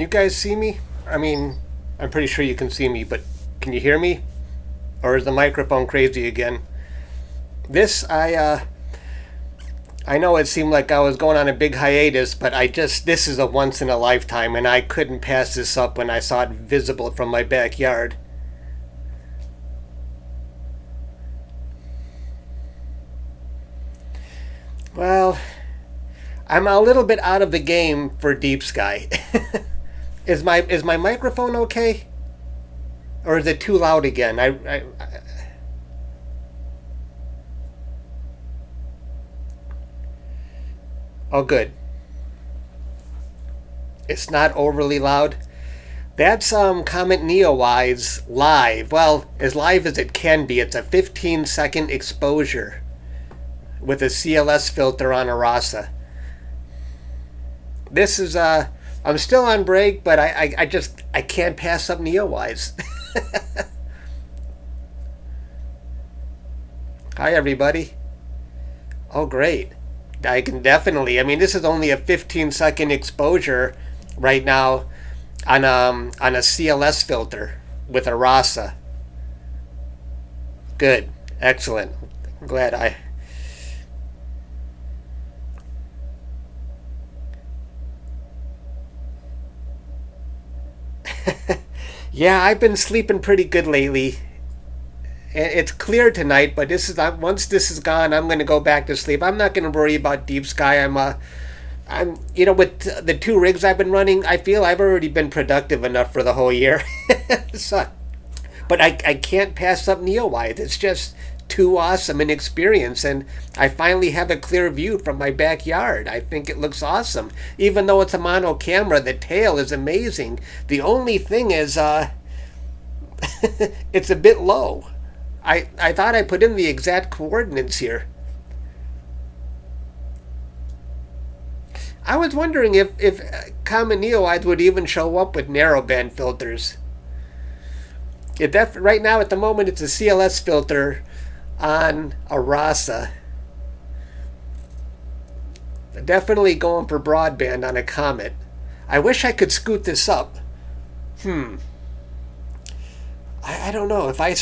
you guys see me? I mean, I'm pretty sure you can see me, but can you hear me? Or is the microphone crazy again? This, I know it seemed like I was going on a big hiatus, but this is a once in a lifetime, and I couldn't pass this up when I saw it visible from my backyard. Well, I'm a little bit out of the game for deep sky. Is my microphone okay? Or is it too loud again? Oh, good. It's not overly loud. That's Comet NEOWISE live. Well, as live as it can be. It's a 15-second exposure with a CLS filter on a Rasa. This is I'm still on break, but I can't pass up NEOWISE. Hi everybody. Oh great. I can definitely. I mean, this is only a 15-second exposure right now on a CLS filter with a Rasa. Good. Excellent. I'm glad I. Yeah, I've been sleeping pretty good lately. It's clear tonight, but this is once this is gone, I'm going to go back to sleep. I'm not going to worry about deep sky. I'm with the two rigs I've been running, I feel I've already been productive enough for the whole year. So, but I can't pass up NeoWide. It's just too awesome an experience, and I finally have a clear view from my backyard. I think it looks awesome. Even though it's a mono camera, the tail is amazing. The only thing is, it's a bit low. I thought I put in the exact coordinates here. I was wondering if Comet NEOWISE would even show up with narrowband filters. Right now, at the moment, it's a CLS filter on a Rasa. Definitely going for broadband on a Comet. I wish I could scoot this up. I don't know if I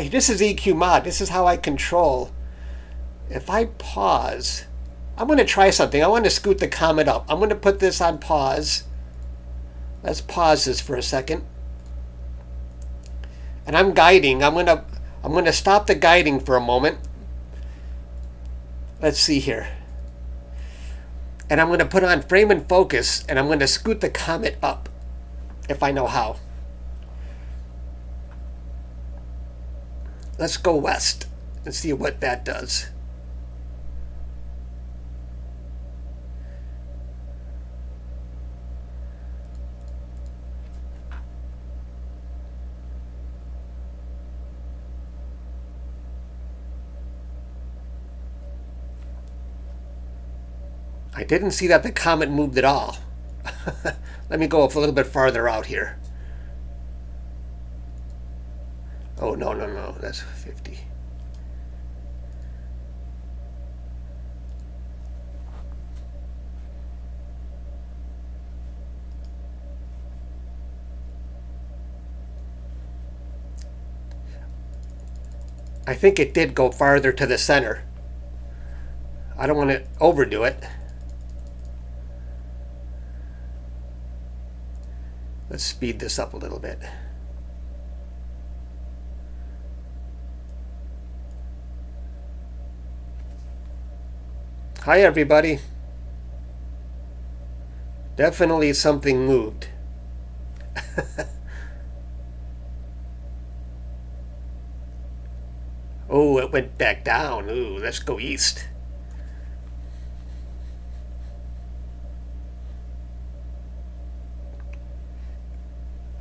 this is EQ mod. This is how I control. If I pause, I'm going to try something. I want to scoot the Comet up. I'm going to put this on pause. Let's pause this for a second. And I'm guiding. I'm going to stop the guiding for a moment. Let's see here. And I'm going to put on frame and focus, and I'm going to scoot the Comet up if I know how. Let's go west and see what that does. I didn't see that the Comet moved at all. Let me go a little bit farther out here. Oh, no, that's 50. I think it did go farther to the center. I don't want to overdo it. Let's speed this up a little bit. Hi everybody. Definitely something moved. Oh, it went back down. Ooh, let's go east.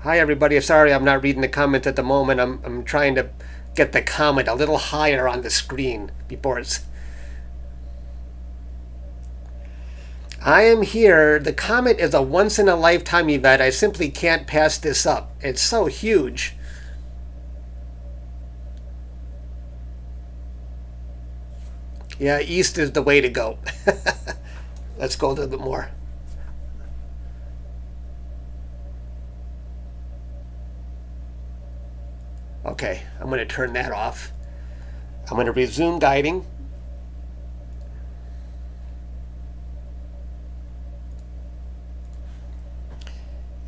Hi everybody. Sorry I'm not reading the comments at the moment. I'm trying to get the Comet a little higher on the screen before it's. I am here. The Comet is a once in a lifetime event. I simply can't pass this up. It's so huge. Yeah, east is the way to go. Let's go a little bit more. Okay, I'm going to turn that off. I'm going to resume guiding.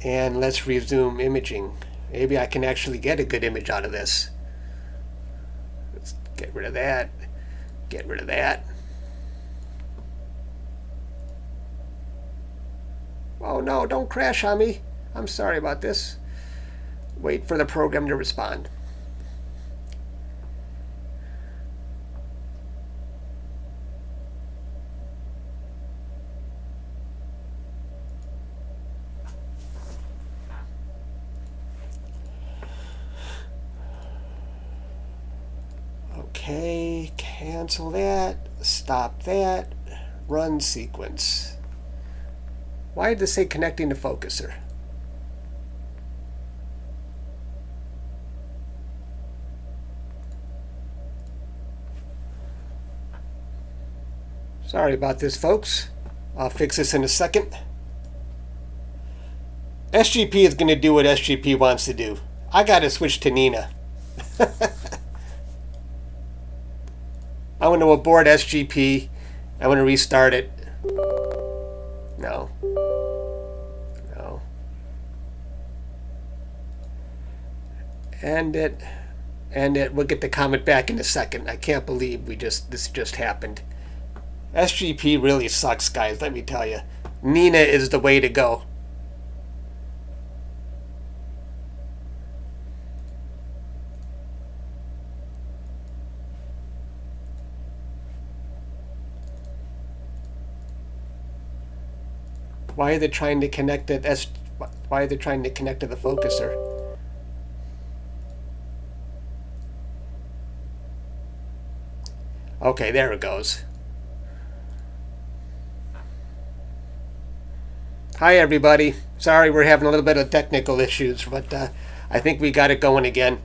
And let's resume imaging. Maybe I can actually get a good image out of this. Let's get rid of that. Get rid of that. Oh no, don't crash on me. I'm sorry about this. Wait for the program to respond. Okay, cancel that, stop that, run sequence. Why did this say connecting to focuser? Sorry about this, folks. I'll fix this in a second. SGP is going to do what SGP wants to do. I got to switch to Nina. I want to abort SGP. I want to restart it. No. No. End it. End it. We'll get the Comet back in a second. I can't believe this just happened. SGP really sucks, guys, let me tell you. Nina is the way to go. Why are they trying to connect it? Why are they trying to connect to the focuser? Okay, there it goes. Hi everybody. Sorry we're having a little bit of technical issues, but I think we got it going again.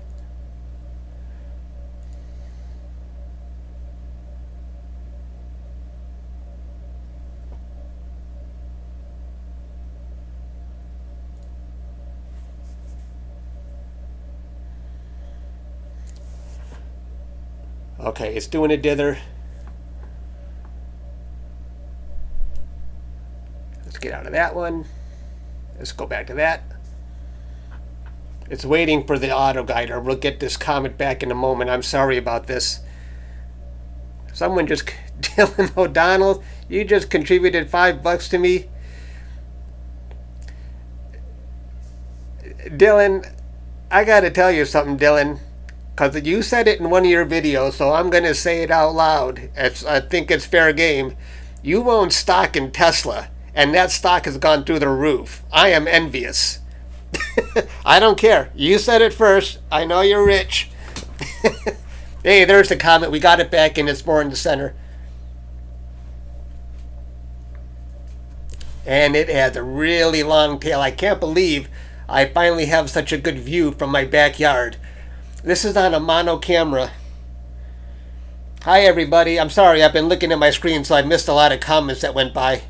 Okay, it's doing a dither. Let's get out of that one. Let's go back to that. It's waiting for the auto guider. We'll get this Comet back in a moment. I'm sorry about this. Someone just, Dylan O'Donnell, you just contributed $5 to me. Dylan, I gotta tell you something, Dylan. Because you said it in one of your videos, so I'm going to say it out loud. I think it's fair game. You own stock in Tesla, and that stock has gone through the roof. I am envious. I don't care. You said it first. I know you're rich. Hey, there's the Comet. We got it back, and it's more in the center. And it has a really long tail. I can't believe I finally have such a good view from my backyard. This is on a mono camera. Hi everybody. I'm sorry, I've been looking at my screen, so I missed a lot of comments that went by.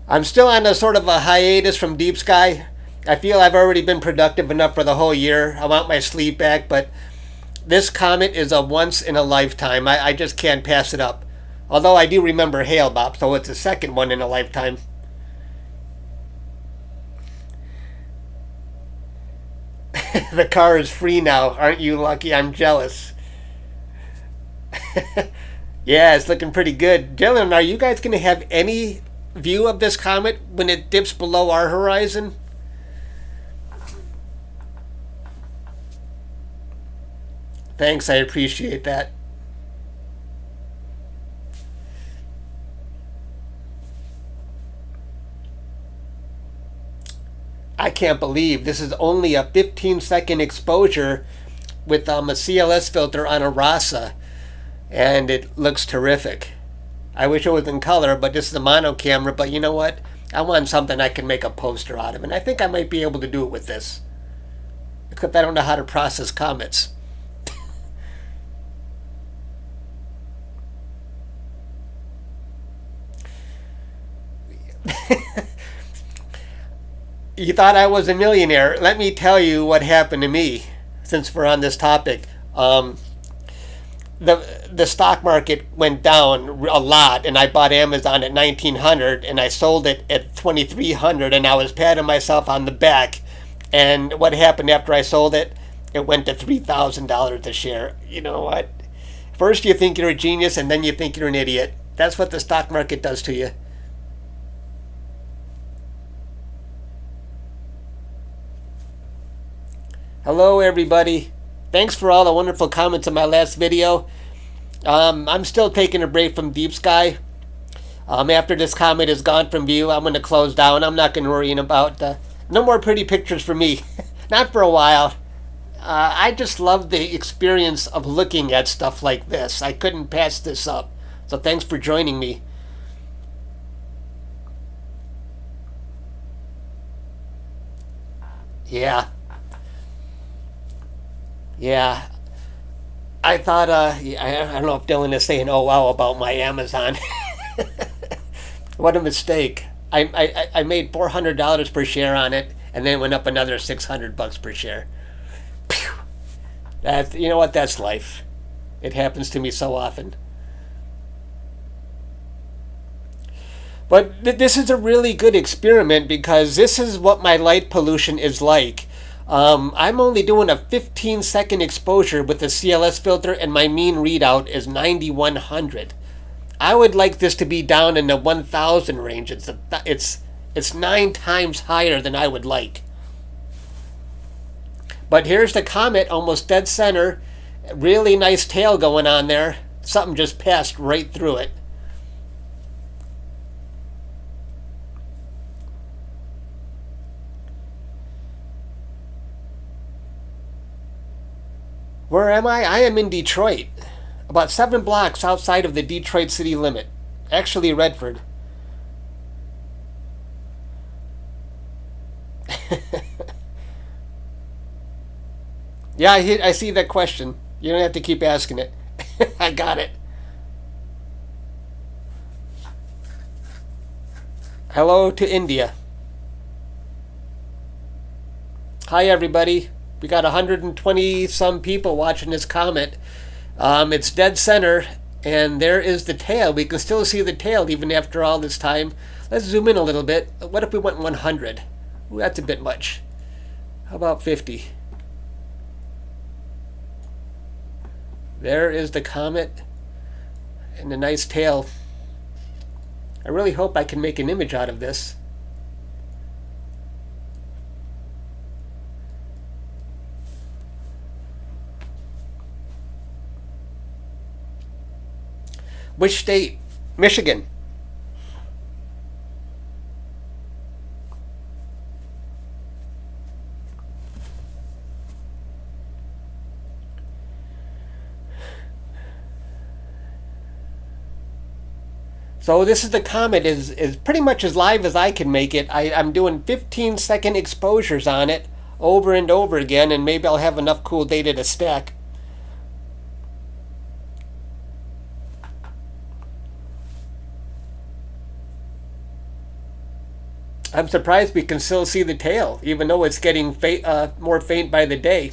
I'm still on a sort of a hiatus from Deep Sky. I feel I've already been productive enough for the whole year. I want my sleep back, but this Comet is a once in a lifetime. I just can't pass it up. Although I do remember Hail Bop, so it's the second one in a lifetime. The car is free now. Aren't you lucky? I'm jealous. Yeah, it's looking pretty good. Dylan, are you guys going to have any view of this comet when it dips below our horizon? Thanks, I appreciate that. I can't believe this is only a 15-second exposure with a CLS filter on a Rasa, and it looks terrific. I wish it was in color, but this is a mono camera, but you know what? I want something I can make a poster out of, and I think I might be able to do it with this. Except I don't know how to process comets. You thought I was a millionaire. Let me tell you what happened to me since we're on this topic. The stock market went down a lot, and I bought Amazon at 1900 and I sold it at 2300, and I was patting myself on the back. And what happened after I sold it? It went to $3,000 a share. You know what? First you think you're a genius, and then you think you're an idiot. That's what the stock market does to you. Hello, everybody. Thanks for all the wonderful comments in my last video. I'm still taking a break from Deep Sky. After this comment is gone from view, I'm going to close down. I'm not going to worry about no more pretty pictures for me. Not for a while. I just love the experience of looking at stuff like this. I couldn't pass this up. So thanks for joining me. Yeah. Yeah. I thought, I don't know if Dylan is saying, oh wow, about my Amazon. What a mistake. I made $400 per share on it, and then it went up another $600 per share. Phew. You know what? That's life. It happens to me so often. But this is a really good experiment because this is what my light pollution is like. I'm only doing a 15-second exposure with the CLS filter, and my mean readout is 9100. I would like this to be down in the 1000 range. It's 9 times higher than I would like. But here's the comet, almost dead center. Really nice tail going on there. Something just passed right through it. Where am I? I am in Detroit, about 7 blocks outside of the Detroit city limit. Actually, Redford. Yeah, I see that question. You don't have to keep asking it. I got it. Hello to India. Hi, everybody. We got 120 some people watching this comet. It's dead center, and there is the tail. We can still see the tail even after all this time. Let's zoom in a little bit. What if we went 100? Ooh, that's a bit much. How about 50? There is the comet and the nice tail. I really hope I can make an image out of this. Which state? Michigan. So this is the comet is pretty much as live as I can make it. I'm doing 15-second exposures on it over and over again, and maybe I'll have enough cool data to stack. I'm surprised we can still see the tail, even though it's getting more faint by the day.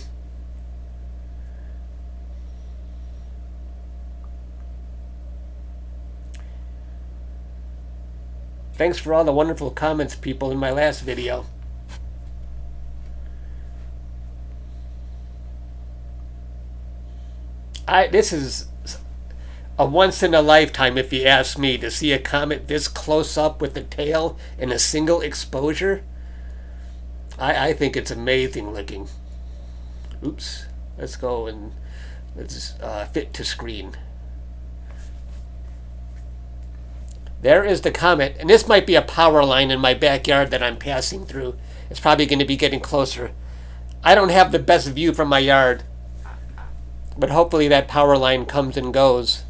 Thanks for all the wonderful comments, people, in my last video. This is a once in a lifetime, if you ask me, to see a comet this close up with the tail in a single exposure. I think it's amazing looking. Oops. Let's go and let's fit to screen. There is the comet, and this might be a power line in my backyard that I'm passing through. It's probably going to be getting closer. I don't have the best view from my yard, but hopefully that power line comes and goes.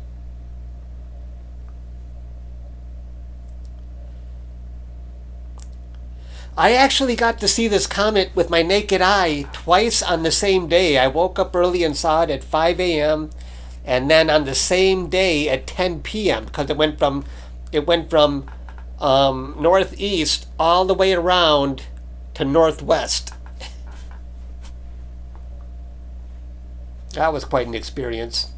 I actually got to see this comet with my naked eye twice on the same day. I woke up early and saw it at 5 a.m. and then on the same day at 10 p.m. because it went from northeast all the way around to northwest. That was quite an experience.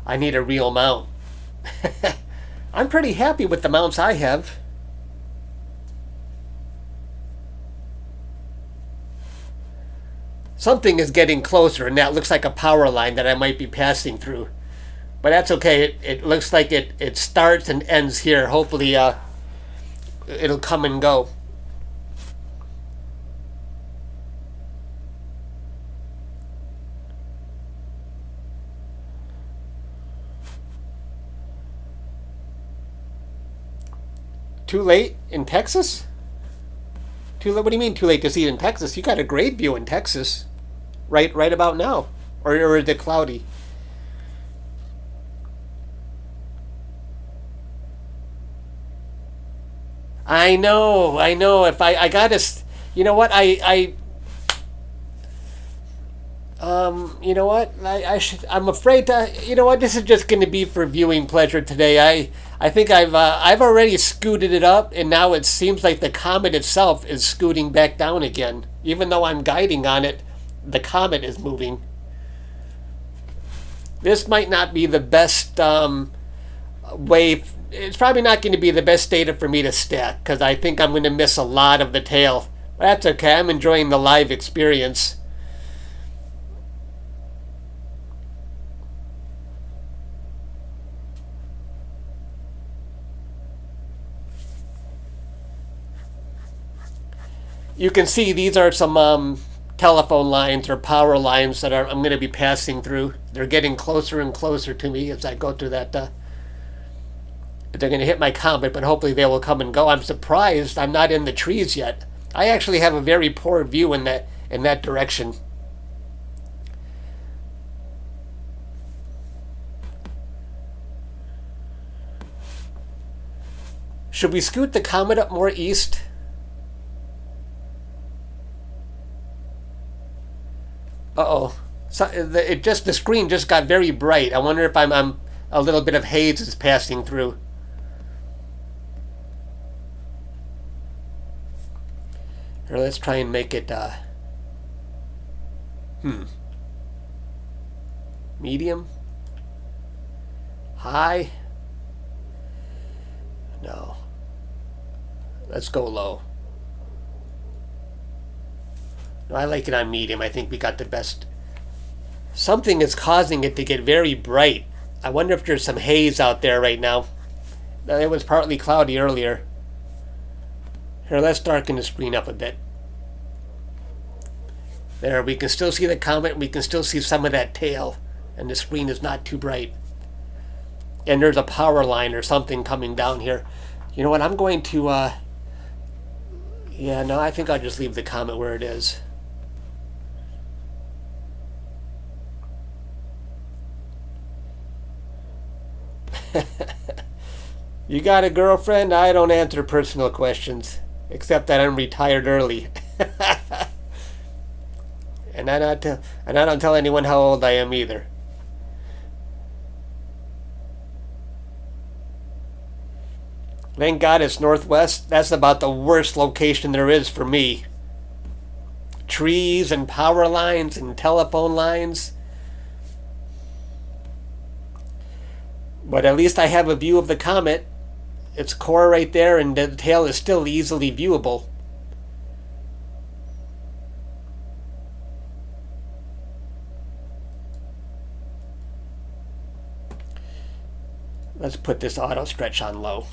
I need a real mount. I'm pretty happy with the mounts I have. Something is getting closer, and that looks like a power line that I might be passing through. But that's okay. It looks like it starts and ends here. Hopefully it'll come and go. Too late in Texas? Too late? What do you mean too late to see it in Texas? You got a great view in Texas, right about now, or is it cloudy? I know. If I gotta, you know what? You know what? I should. I'm afraid to. You know what? This is just going to be for viewing pleasure today. I think I've already scooted it up, and now it seems like the comet itself is scooting back down again. Even though I'm guiding on it, the comet is moving. This might not be the best way. It's probably not going to be the best data for me to stack because I think I'm going to miss a lot of the tail. But that's okay. I'm enjoying the live experience. You can see these are some telephone lines or power lines that I'm going to be passing through. They're getting closer and closer to me as I go through that. They're going to hit my comet, but hopefully they will come and go. I'm surprised I'm not in the trees yet. I actually have a very poor view in that direction. Should we scoot the comet up more east? Uh-oh. So the screen just got very bright. I wonder if I'm a little bit of haze is passing through. Or let's try and make it medium, high. No. Let's go low. No, I like it on medium. I think we got the best. Something is causing it to get very bright. I wonder if there's some haze out there right now. It was partly cloudy earlier. Here, let's darken the screen up a bit. There, we can still see the comet. We can still see some of that tail. And the screen is not too bright. And there's a power line or something coming down here. You know what? I'm going to... yeah, no, I think I'll just leave the comet where it is. You got a girlfriend? I don't answer personal questions. Except that I'm retired early. And I don't tell anyone how old I am either. Thank God it's northwest. That's about the worst location there is for me. Trees and power lines and telephone lines. But at least I have a view of the comet. Its core right there, and the tail is still easily viewable. Let's put this auto stretch on low.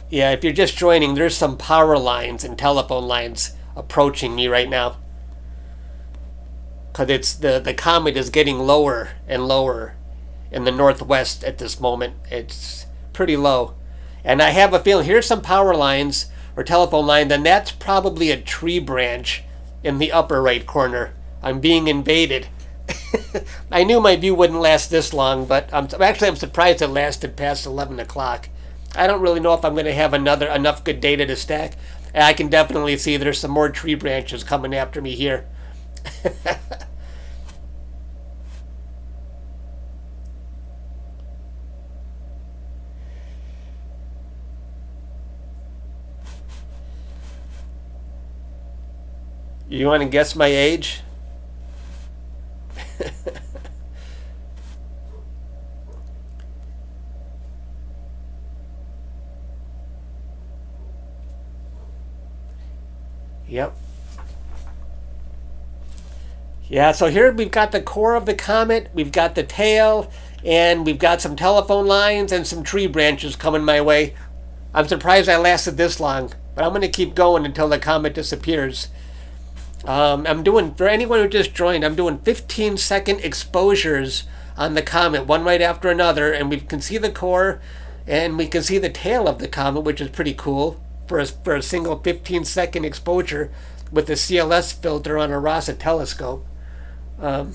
Yeah, if you're just joining, there's some power lines and telephone lines approaching me right now. Because it's the comet is getting lower and lower in the northwest at this moment. It's pretty low. And I have a feeling, here's some power lines or telephone line, then that's probably a tree branch in the upper right corner. I'm being invaded. I knew my view wouldn't last this long, but I'm surprised it lasted past 11 o'clock. I don't really know if I'm going to have enough good data to stack. And I can definitely see there's some more tree branches coming after me here. You want to guess my age? Yep. Yeah, so here we've got the core of the comet, we've got the tail, and we've got some telephone lines and some tree branches coming my way. I'm surprised I lasted this long, but I'm going to keep going until the comet disappears. I'm doing, for anyone who just joined, I'm doing 15-second exposures on the comet, one right after another, and we can see the core and we can see the tail of the comet, which is pretty cool for a single 15-second exposure with the CLS filter on a Rasa telescope. But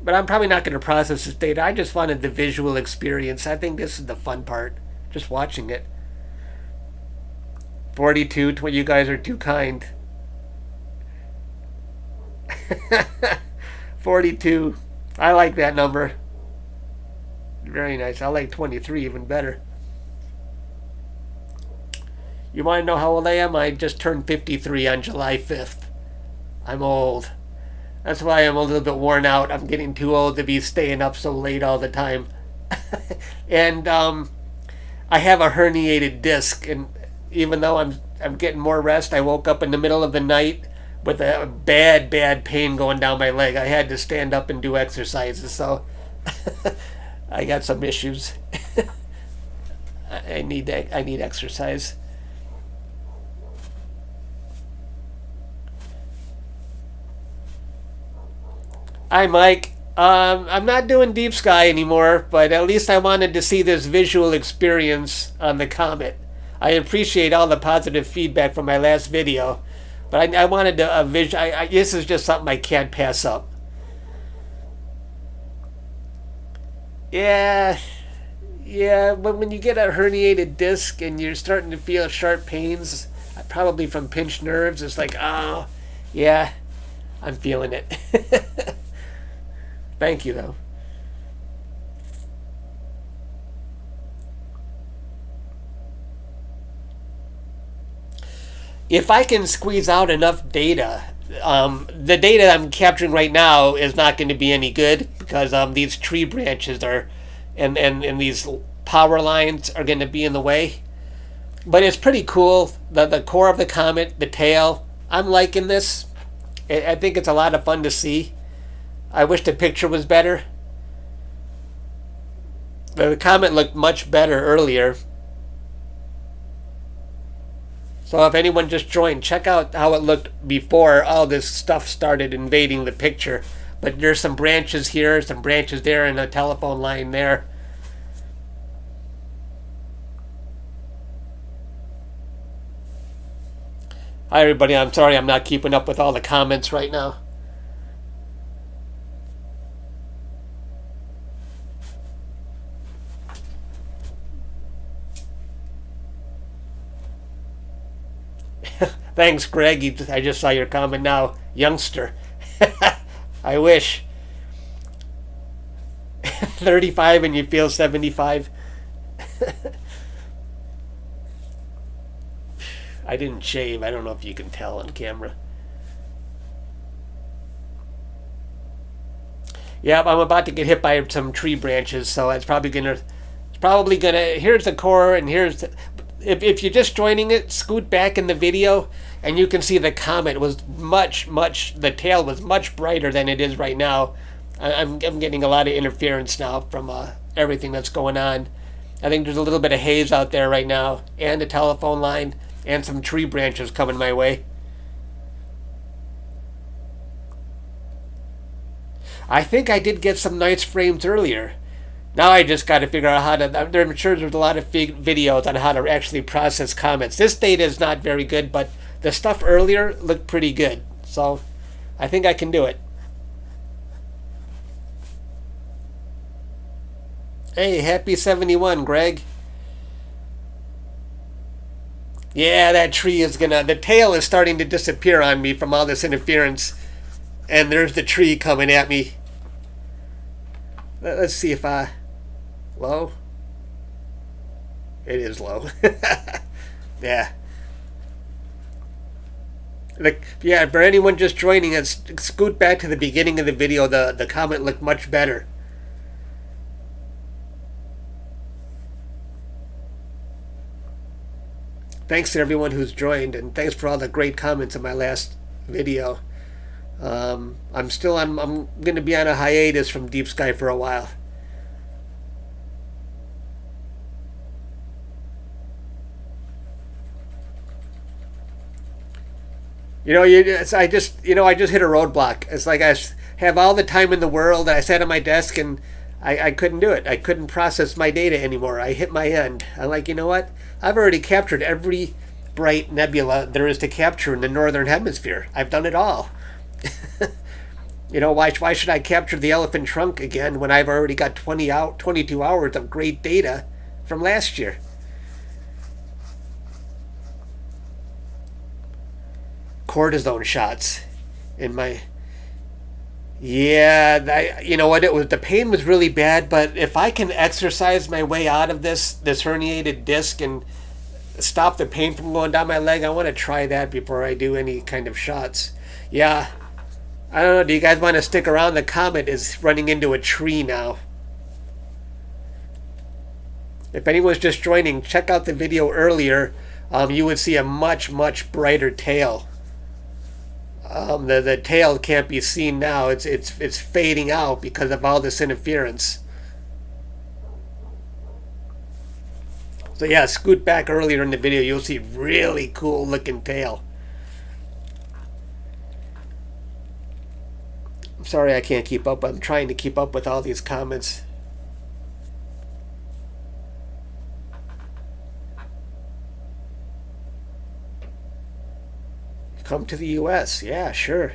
I'm probably not going to process this data. I just wanted the visual experience. I think this is the fun part, just watching it. 42, you guys are too kind. 42. I like that number. Very nice. I like 23 even better. You want to know how old I am? I just turned 53 on July 5th. I'm old. That's why I'm a little bit worn out. I'm getting too old to be staying up so late all the time. And I have a herniated disc, and even though I'm getting more rest, I woke up in the middle of the night with a bad pain going down my leg. I had to stand up and do exercises, so I got some issues. I need exercise. Hi, Mike. I'm not doing deep sky anymore, but at least I wanted to see this visual experience on the comet. I appreciate all the positive feedback from my last video, but I wanted to this is just something I can't pass up. Yeah, yeah. But when you get a herniated disc and you're starting to feel sharp pains, probably from pinched nerves, it's like, oh, yeah, I'm feeling it. Thank you, though. If I can squeeze out enough data, the data I'm capturing right now is not going to be any good because these tree branches are, and these power lines are going to be in the way. But it's pretty cool. The core of the comet, the tail. I'm liking this. I think it's a lot of fun to see. I wish the picture was better. The comet looked much better earlier. So if anyone just joined, check out how it looked before all this stuff started invading the picture. But there's some branches here, some branches there, and a telephone line there. Hi everybody, I'm sorry I'm not keeping up with all the comments right now. Thanks, Greg. I just saw your comment now. Youngster. I wish. 35 and you feel 75. I didn't shave. I don't know if you can tell on camera. Yep, I'm about to get hit by some tree branches, so it's probably gonna. Here's the core, and here's. If you're just joining it, scoot back in the video, and you can see the comet was the tail was much brighter than it is right now. I'm getting a lot of interference now from everything that's going on. I think there's a little bit of haze out there right now, and a telephone line, and some tree branches coming my way. I think I did get some nice frames earlier. Now I just got to figure out how to. I'm sure there's a lot of videos on how to actually process comments. This data is not very good, but the stuff earlier looked pretty good. So I think I can do it. Hey, happy 71, Greg. Yeah, that tree is gonna. The tail is starting to disappear on me from all this interference, and there's the tree coming at me. Let's see if I low. It is low. Yeah. Like, yeah, for anyone just joining us, scoot back to the beginning of the video. The comment looked much better. Thanks to everyone who's joined, and thanks for all the great comments in my last video. I'm still on. I'm going to be on a hiatus from Deep Sky for a while. I just hit a roadblock. It's like I have all the time in the world. I sat at my desk and I couldn't do it. I couldn't process my data anymore. I hit my end. I'm like, you know what? I've already captured every bright nebula there is to capture in the northern hemisphere. I've done it all. Why should I capture the elephant trunk again when I've already got 22 hours of great data from last year? Cortisone shots in my. Yeah, you know what? It was, the pain was really bad, but if I can exercise my way out of this herniated disc and stop the pain from going down my leg, I want to try that before I do any kind of shots. Yeah, I don't know. Do you guys want to stick around? The comet is running into a tree now. If anyone's just joining, check out the video earlier. You would see a much brighter tail. The tail can't be seen now. It's fading out because of all this interference. So yeah, scoot back earlier in the video. You'll see really cool looking tail. I'm sorry I can't keep up. I'm trying to keep up with all these comments. Come to the U.S. Yeah, sure.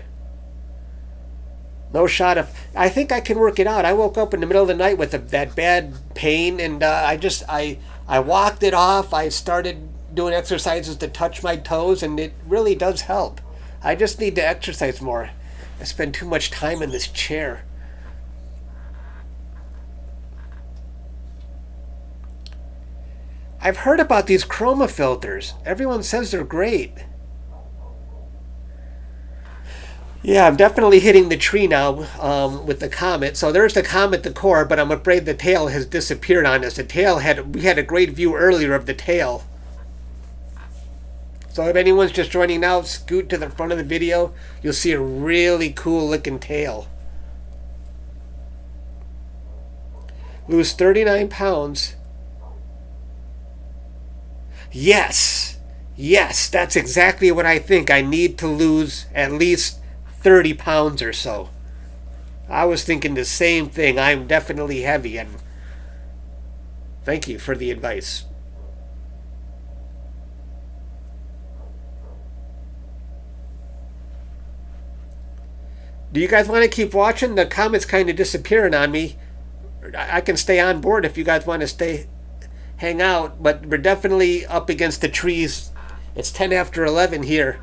No shot of. I think I can work it out. I woke up in the middle of the night with that bad pain, and I walked it off. I started doing exercises to touch my toes, and it really does help. I just need to exercise more. I spend too much time in this chair. I've heard about these chroma filters. Everyone says they're great. Yeah, I'm definitely hitting the tree now with the comet. So there's the comet, the core, but I'm afraid the tail has disappeared on us. We had a great view earlier of the tail. So if anyone's just joining now, scoot to the front of the video. You'll see a really cool looking tail. Lose 39 pounds. Yes, that's exactly what I think. I need to lose at least 30 pounds or so. I was thinking the same thing. I'm definitely heavy, and thank you for the advice. Do you guys want to keep watching? The comet's kind of disappearing on me. I can stay on board if you guys want to hang out, but we're definitely up against the trees. It's 10 after 11 here.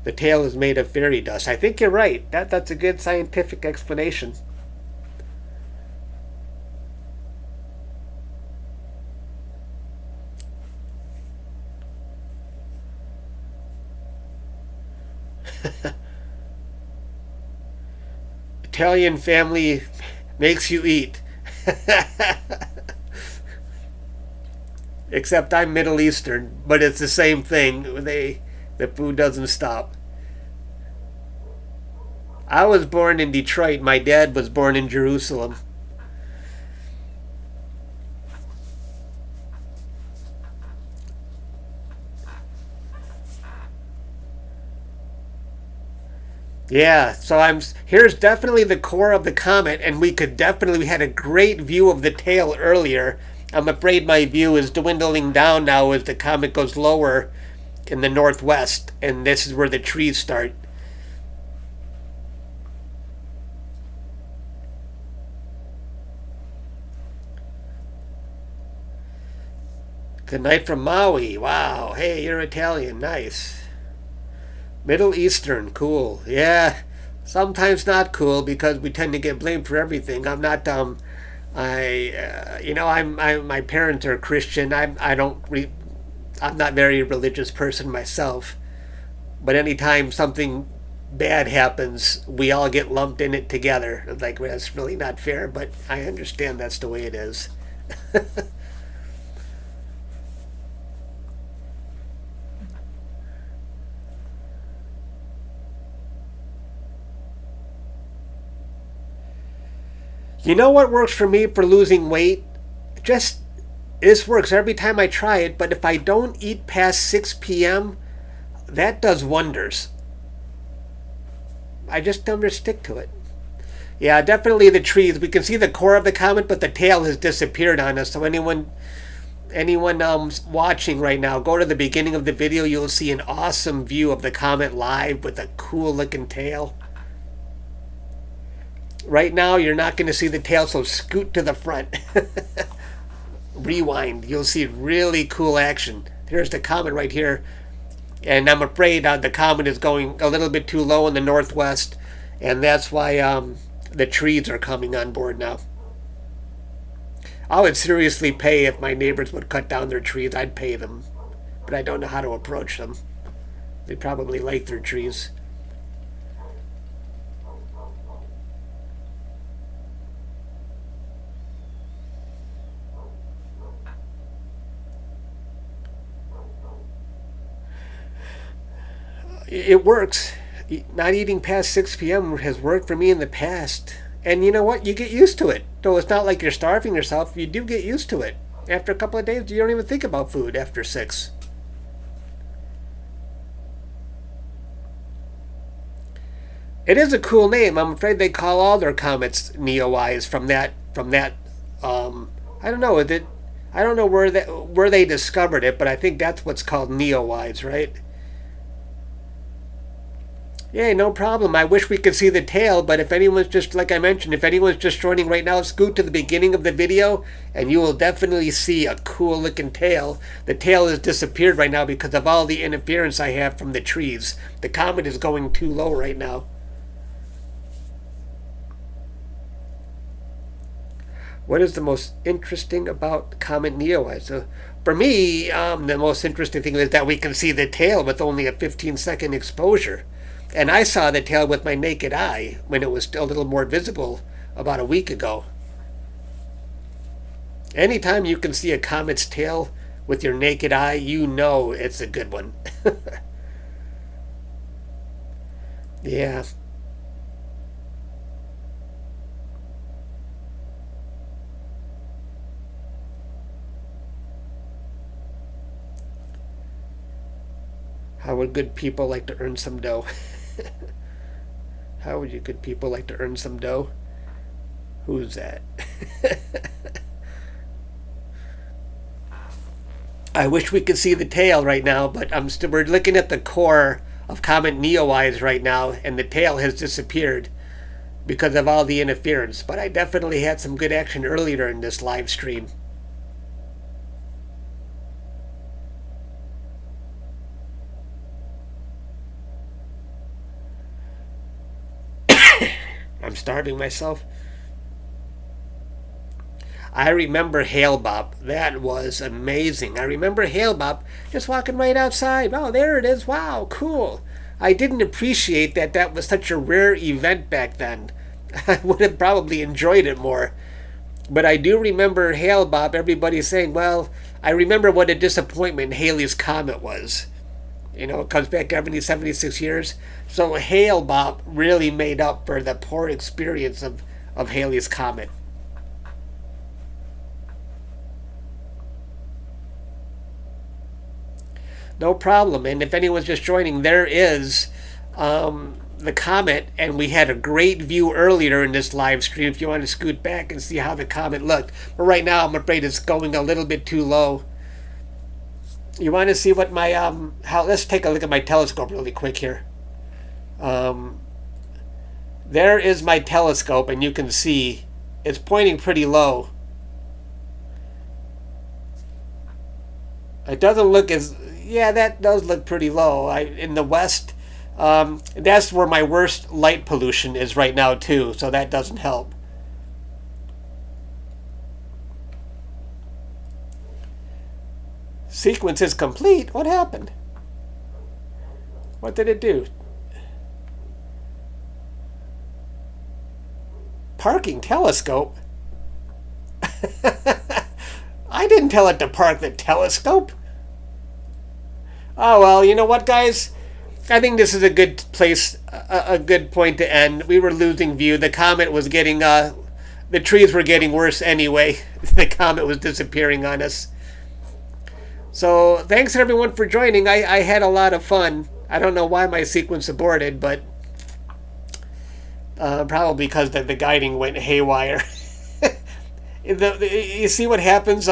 The tail is made of fairy dust. I think you're right. That's a good scientific explanation. Italian family makes you eat. Except I'm Middle Eastern, but it's the same thing. The food doesn't stop. I was born in Detroit. My dad was born in Jerusalem. Yeah, so here's definitely the core of the comet, and we had a great view of the tail earlier. I'm afraid my view is dwindling down now as the comet goes lower in the northwest, and this is where the trees start. The night from Maui. Wow. Hey, you're Italian. Nice. Middle Eastern. Cool. Yeah. Sometimes not cool because we tend to get blamed for everything. I'm not my parents are Christian. I'm not very religious person myself. But anytime something bad happens, we all get lumped in it together. It's like, well, that's really not fair, but I understand that's the way it is. You know what works for me for losing weight? Just this works every time I try it, but if I don't eat past 6 p.m., that does wonders. I just never stick to it. Yeah, definitely the trees. We can see the core of the comet, but the tail has disappeared on us. So anyone watching right now, go to the beginning of the video. You'll see an awesome view of the comet live with a cool looking tail. Right now, you're not going to see the tail, so scoot to the front. Rewind. You'll see really cool action. Here's the comet right here. And I'm afraid the comet is going a little bit too low in the northwest. And that's why the trees are coming on board now. I would seriously pay if my neighbors would cut down their trees. I'd pay them. But I don't know how to approach them. They probably like their trees. It works. Not eating past 6 p.m. has worked for me in the past. And you know what? You get used to it. Though it's not like you're starving yourself, you do get used to it. After a couple of days, you don't even think about food after 6. It is a cool name. I'm afraid they call all their comets NEOWISE from that. I don't know. I don't know where they discovered it, but I think that's what's called NEOWISE, right? Yeah, no problem. I wish we could see the tail, but if anyone's just, like I mentioned, if anyone's just joining right now, scoot to the beginning of the video, and you will definitely see a cool looking tail. The tail has disappeared right now because of all the interference I have from the trees. The comet is going too low right now. What is the most interesting about Comet NEOWISE? So for me, the most interesting thing is that we can see the tail with only a 15-second exposure. And I saw the tail with my naked eye when it was still a little more visible about a week ago. Anytime you can see a comet's tail with your naked eye, you know it's a good one. Yeah. How would good people like to earn some dough? How would you good people like to earn some dough? Who's that? I wish we could see the tail right now, but we're looking at the core of Comet NEOWISE right now, and the tail has disappeared because of all the interference. But I definitely had some good action earlier in this live stream. I'm starving myself. I remember Hail Bop. That was amazing. I remember Hail Bop just walking right outside. Oh, there it is. Wow, cool. I didn't appreciate that that was such a rare event back then. I would have probably enjoyed it more. But I do remember Hail Bop, everybody saying, well, I remember what a disappointment Halley's Comet was. You know, it comes back every 76 years. So Hail Bop really made up for the poor experience of Halley's Comet. No problem. And if anyone's just joining, there is the comet, and we had a great view earlier in this live stream if you want to scoot back and see how the comet looked. But right now, I'm afraid it's going a little bit too low. You want to see what my let's take a look at my telescope really quick here. There is my telescope, and you can see it's pointing pretty low. It doesn't look as, yeah, that does look pretty low. In the west, that's where my worst light pollution is right now too, so that doesn't help. Sequence is complete. What happened? What did it do? Parking telescope? I didn't tell it to park the telescope. Oh well, you know what, guys? I think this is a good place, a good point to end. We were losing view. The comet was getting, the trees were getting worse anyway. The comet was disappearing on us. So thanks everyone for joining. I had a lot of fun. I don't know why my sequence aborted, but probably because the guiding went haywire. You see what happens?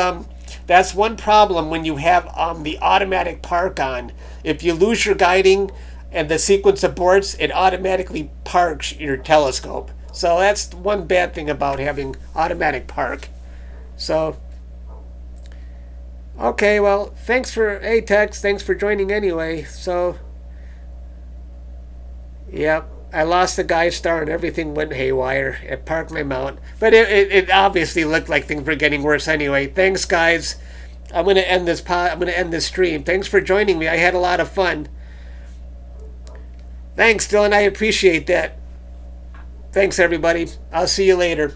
That's one problem when you have the automatic park on. If you lose your guiding and the sequence aborts, it automatically parks your telescope. So that's one bad thing about having automatic park. So, okay, well, thanks for Atex. Thanks for joining anyway. So, yep. I lost the guide star and everything went haywire. It parked my mount. But it obviously looked like things were getting worse anyway. Thanks, guys. I'm gonna end this I'm gonna end this stream. Thanks for joining me. I had a lot of fun. Thanks, Dylan. I appreciate that. Thanks, everybody. I'll see you later.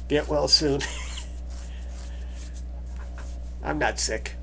Get well soon. I'm not sick.